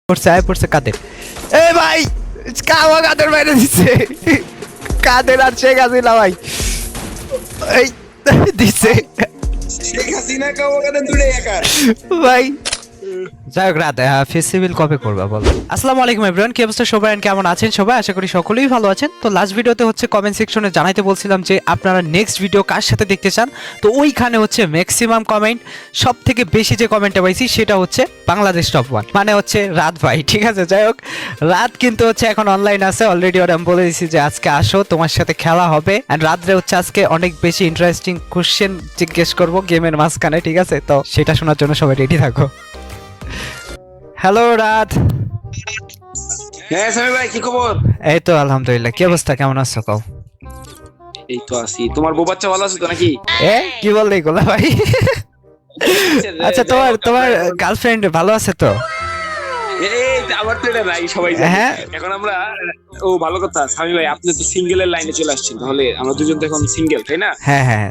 পড়ছে কাদের। এ ভাই কাওয়া কাদের বাইরে দিচ্ছে, কাদের আর শেখ হাসিনা ভাই এই দিচ্ছে শেখ হাসিনা কাওয়া কাদের দুটোই একা ভাই। যাই হোক রাত ফেস্টিভ্যাল কবে করবা বলো। আসসালামু আলাইকুম এভরিওয়ান, কি অবস্থা সবাই, কেমন আছেন সবাই? আশা করি সকলেই ভালো আছেন। তো লাস্ট ভিডিওতে হচ্ছে কমেন্ট সেকশনে জানাইতে বলছিলাম যে আপনারা নেক্সট ভিডিও কার সাথে দেখতে চান। তো ওইখানে হচ্ছে ম্যাক্সিমাম কমেন্ট, সব থেকে বেশি যে কমেন্টটা পাইছি সেটা হচ্ছে বাংলাদেশ টপ 1, মানে হচ্ছে রাত ভাই। ঠিক আছে, যাই হোক রাত কিন্তু হচ্ছে এখন অনলাইন আছে অলরেডি। ওর আমি বলে দিয়েছি যে আজকে আসো, তোমার সাথে খেলা হবে। অ্যান্ড রাত্রে হচ্ছে আজকে অনেক বেশি ইন্টারেস্টিং কোশ্চেন জিজ্ঞেস করবো গেমের মাঝখানে। ঠিক আছে, তো সেটা শোনার জন্য সবাই রেডি থাকো। হ্যালো রাত। হ্যাঁ সামি ভাই, কি খবর? এই তো আলহামদুলিল্লাহ, কি অবস্থা, কেমন আছো কও? এই তো আছি। তোমার বউ বাচ্চা ভালো আছে তো নাকি? এ কি বললে এগুলা ভাই? আচ্ছা তোমার তোমার গার্লফ্রেন্ড ভালো আছে তো? এই আমার তো এটা নাই, সবাই জানে। হ্যাঁ এখন আমরা ও ভালো কথা। সামি ভাই, আপনি তো সিঙ্গেলের লাইনে চলে আসছেন, তাহলে আমরা দুজন তো এখন সিঙ্গেল, তাই না? হ্যাঁ হ্যাঁ